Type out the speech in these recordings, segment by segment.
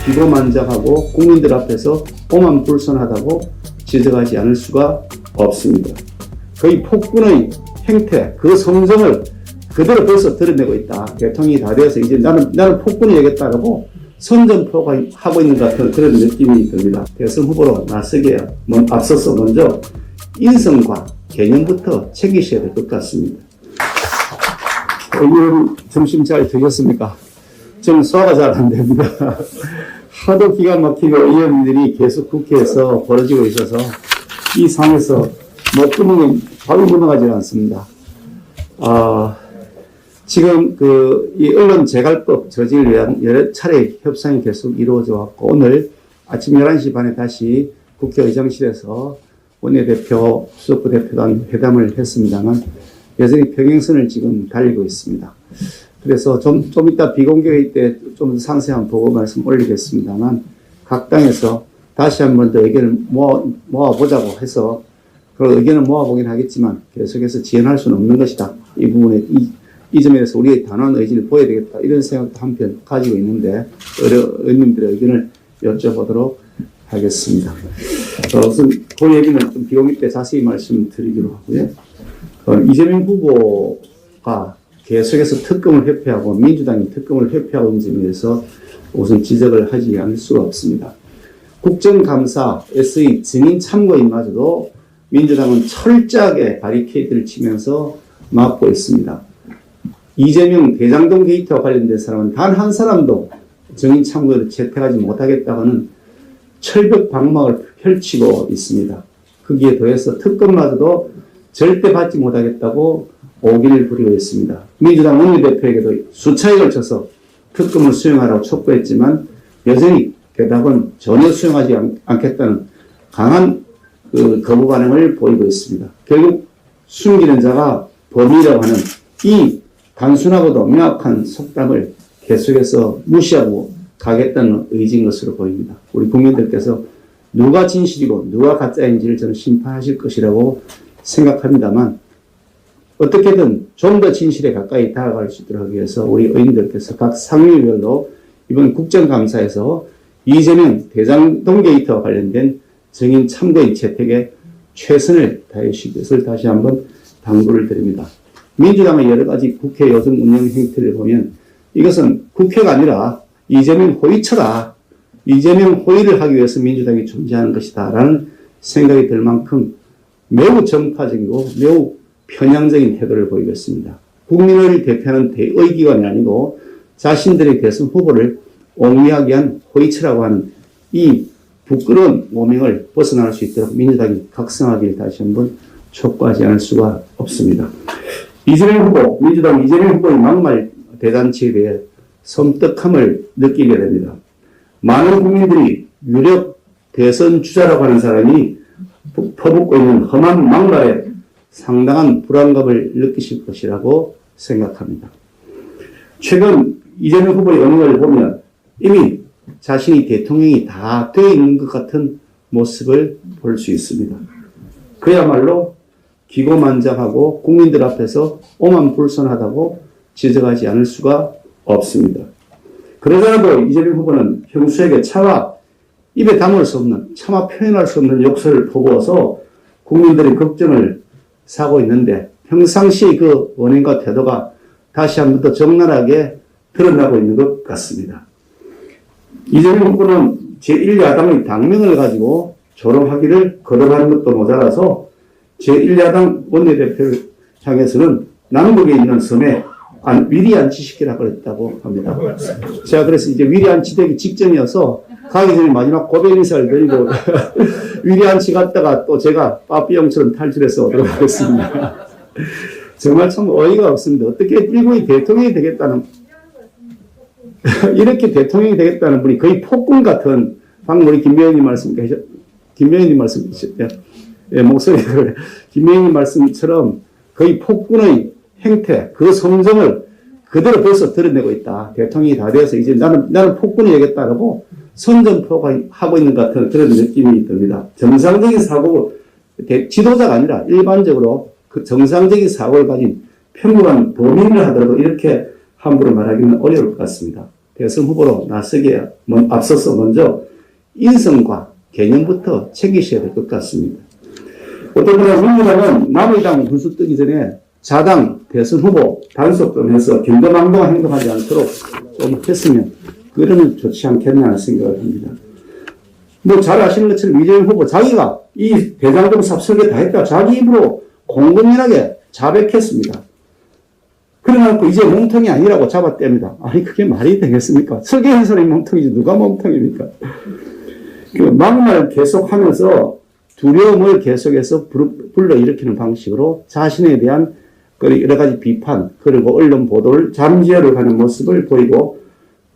기고만장하고 국민들 앞에서 오만불손하다고 지적하지 않을 수가 없습니다. 거의 폭군의 행태, 그 성정을 그대로 드러내고 있다. 대통령이 다 되어서 이제 나는 폭군이 되겠다라고 선전포고하고 있는 것 같은 그런 느낌이 듭니다. 대선 후보로 나서기에 앞서서 먼저 인성과 개념부터 챙기셔야 될 것 같습니다. 의원 점심 잘 드셨습니까? 저는 소화가 잘 안 됩니다. 하도 기가 막히게 의원들이 계속 국회에서 벌어지고 있어서 이 상황에서 먹구멍에 밥이 묻어가지 않습니다. 지금 이 언론 재갈법 저지를 위한 여러 차례 협상이 계속 이루어져 왔고, 오늘 아침 11시 반에 다시 국회의장실에서 원내대표, 수석부 대표단 회담을 했습니다만, 여전히 평행선을 지금 달리고 있습니다. 그래서 좀 이따 비공개회의 때 좀 상세한 보고 말씀 올리겠습니다만, 각 당에서 다시 한 번 더 의견을 모아보자고 해서, 그런 의견을 모아보긴 하겠지만, 계속해서 지연할 수는 없는 것이다. 이 부분에, 이 점에 대해서 우리의 단호한 의지를 보여야 되겠다. 이런 생각도 한편 가지고 있는데, 의원님들의 의견을 여쭤보도록 하겠습니다. 우선 그 얘기는 좀 비공개 때 자세히 말씀드리기로 하고요. 이재명 후보가 계속해서 특검을 회피하고 민주당이 특검을 회피하고 있는 점에 대해서 우선 지적을 하지 않을 수가 없습니다. 국정감사, SE 증인 참고인마저도 민주당은 철저하게 바리케이드를 치면서 막고 있습니다. 이재명 대장동 게이트와 관련된 사람은 단 한 사람도 증인 참고를 채택하지 못하겠다고는 철벽 방막을 펼치고 있습니다. 거기에 더해서 특검마저도 절대 받지 못하겠다고 오기를 부리고 있습니다. 민주당 원내대표에게도 수차에 걸쳐서 특검을 수용하라고 촉구했지만 여전히 대답은 전혀 수용하지 않겠다는 강한 거부 반응을 보이고 있습니다. 결국 숨기는 자가 범인이라고 하는 이 단순하고도 명확한 속담을 계속해서 무시하고 가겠다는 의지인 것으로 보입니다. 우리 국민들께서 누가 진실이고 누가 가짜인지를 저는 심판하실 것이라고 생각합니다만, 어떻게든 좀 더 진실에 가까이 다가갈 수 있도록 하기 위해서 우리 의원들께서 각 상임위별로 이번 국정감사에서 이재명 대장동 게이트와 관련된 증인 참고인 채택에 최선을 다해주실 것을 다시 한번 당부를 드립니다. 민주당의 여러 가지 국회 요즘 운영 행태를 보면 이것은 국회가 아니라 이재명 호위처다. 이재명 호위를 하기 위해서 민주당이 존재하는 것이다. 라는 생각이 들 만큼 매우 정파적이고 매우 편향적인 태도를 보이고 있습니다. 국민을 대표하는 대의기관이 아니고 자신들의 대선 후보를 옹리하게 한 호위처라고 하는 이 부끄러운 오명을 벗어날 수 있도록 민주당이 각성하기를 다시 한번 촉구하지 않을 수가 없습니다. 이재명 후보, 민주당 이재명 후보의 막말 대잔치에 대해 섬뜩함을 느끼게 됩니다. 많은 국민들이 유력 대선 주자라고 하는 사람이 퍼붓고 있는 험한 막말에 상당한 불안감을 느끼실 것이라고 생각합니다. 최근 이재명 후보의 언행을 보면 이미 자신이 대통령이 다 되어 있는 것 같은 모습을 볼 수 있습니다. 그야말로 기고만장하고 국민들 앞에서 오만불손하다고 지적하지 않을 수가 없습니다. 그러더라도 이재명 후보는 평소에게 차마 입에 담을 수 없는, 차마 표현할 수 없는 욕설을 퍼부어서 국민들의 걱정을 사고 있는데, 평상시 그 원인과 태도가 다시 한 번 더 적나라하게 드러나고 있는 것 같습니다. 이재명 후보는 제1야당의 당명을 가지고 조롱하기를 거듭하는 것도 모자라서 제1야당 원내대표를 향해서는 남북에 있는 섬에 위리 안치시키라고 했다고 합니다. 제가 그래서 이제 위리 안치되기 직전이어서 가기 전에 마지막 고백 인사를 드리고 위리 안치 갔다가 또 제가 빠삐용처럼 탈출해서 오도록 하겠습니다. 정말 참 어이가 없습니다. 어떻게 일본이 대통령이 되겠다는 이렇게 대통령이 되겠다는 분이 거의 폭군 같은, 방금 우리 김명희님 말씀이셨죠. 예, 목소리가 김명희님 말씀처럼 거의 폭군의 행태, 그 성정을 그대로 드러내고 있다. 대통령이 다 되어서 이제 나는 폭군이 되겠다라고 선전포고하고 있는 것 같은 그런 느낌이 듭니다. 정상적인 사고, 지도자가 아니라 일반적으로 그 정상적인 사고를 가진 평범한 범인을 하더라도 이렇게 함부로 말하기는 어려울 것 같습니다. 대선 후보로 나서기에 앞서서 먼저 인성과 개념부터 챙기셔야 될 것 같습니다. 어떤 분은 민주당은 남의 당 군수 뜨기 전에 자당 대선 후보 단속점에서 경거망동한 행동하지 않도록 좀 했으면 그러면 좋지 않겠나 생각을 합니다. 뭐 잘 아시는 것처럼 이재명 후보 자기가 이 대장동 사업 설계 다 했다 자기 입으로 공공연하게 자백했습니다. 그래놓고 이제 몸통이 아니라고 잡아뗍니다. 아니 그게 말이 되겠습니까? 설계한 사람이 몸통이지 누가 몸통입니까? 그 막말 계속하면서 두려움을 계속해서 불러일으키는 방식으로 자신에 대한 여러 가지 비판 그리고 언론 보도를 잠재우려고 하는 모습을 보이고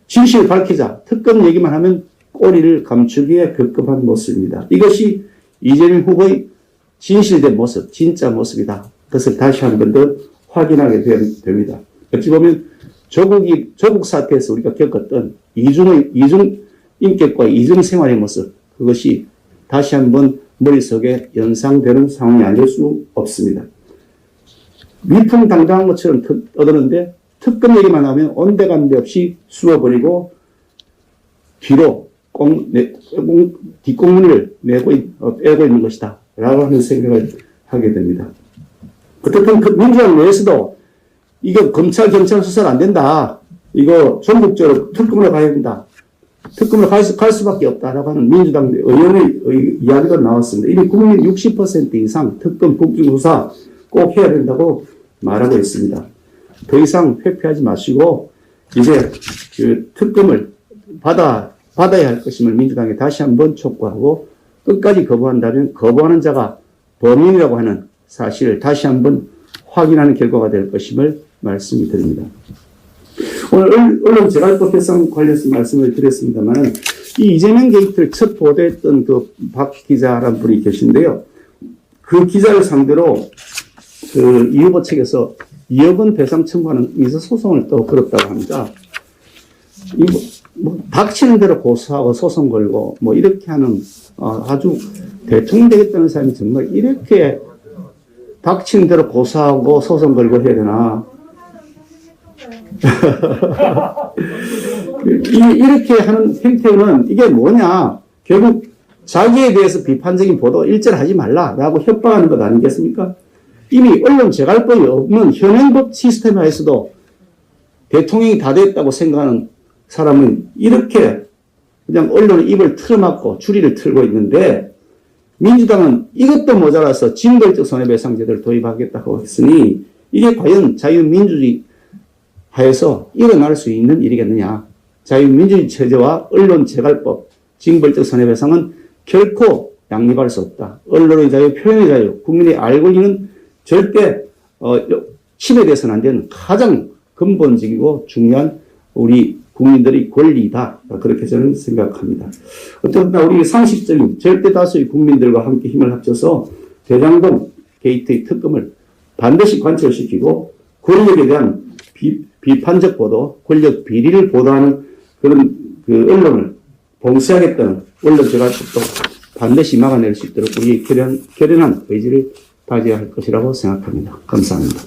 진실을 밝히자 특검 얘기만 하면 꼬리를 감추기에 급급한 모습입니다. 이것이 이재명 후보의 진실된 모습, 진짜 모습이다. 그것을 다시 한 번 더 확인하게 됩니다. 어찌 보면 조국 사태에서 우리가 겪었던 이중 인격과 이중 생활의 모습, 그것이 다시 한번 머릿속에 연상되는 상황이 아닐 수 없습니다. 위풍당당한 것처럼 떠드는데 특검 얘기만 하면 온데간데 없이 수어버리고 뒤로 뒷공문을 빼고 있는 것이다. 라고 하는 생각을 하게 됩니다. 어쨌든 그 민주당 내에서도 이거 검찰, 경찰 수사는 안 된다. 이거 전국적으로 특검으로 가야 된다. 특검으로 갈 수밖에 없다라고 하는 민주당 의원의 이야기가 나왔습니다. 이미 국민 60% 이상 특검 국정조사 꼭 해야 된다고 말하고 있습니다. 더 이상 회피하지 마시고 이제 그 특검을 받아야 할 것임을 민주당에 다시 한번 촉구하고 끝까지 거부한다면 거부하는 자가 범인이라고 하는 사실을 다시 한번 확인하는 결과가 될 것임을 말씀을 드립니다. 오늘 언론 재갈법 개선 관련해서 말씀을 드렸습니다만 이 이재명 게이트를 첫 보도했던 그 박 기자라는 분이 계신데요. 그 기자를 상대로 그 이 후보 측에서 2억 원 배상 청구하는 민사소송을 또 걸었다고 합니다. 뭐 닥치는 대로 고소하고 소송 걸고 뭐 이렇게 하는 아주 대통령 되겠다는 사람이 정말 이렇게 닥치는 대로 고소하고 소송 걸고 해야 되나. 이렇게 하는 행태는 이게 뭐냐. 결국 자기에 대해서 비판적인 보도 일절 하지 말라라고 협박하는 것 아니겠습니까? 이미 언론 재갈법이 없는 현행법 시스템 하에서도 대통령이 다 됐다고 생각하는 사람은 이렇게 그냥 언론의 입을 틀어막고 줄이를 틀고 있는데 민주당은 이것도 모자라서 징벌적 손해배상제도를 도입하겠다고 했으니 이게 과연 자유민주주의 하에서 일어날 수 있는 일이겠느냐. 자유민주주의 체제와 언론 재갈법, 징벌적 손해배상은 결코 양립할 수 없다. 언론의 자유, 표현의 자유, 국민의 알 권리는 절대 침해돼서는 안 되는 가장 근본적이고 중요한 우리 국민들의 권리다. 그렇게 저는 생각합니다. 어쨌든 우리 상식적인 절대 다수의 국민들과 함께 힘을 합쳐서 대장동 게이트의 특검을 반드시 관철시키고 권력에 대한 비판적 보도, 권력 비리를 보도하는 그런 그 언론을 봉쇄하겠다는 언론 재갈법도 반드시 막아낼 수 있도록 우리 결연한 의지를 다져야 할 것이라고 생각합니다. 감사합니다.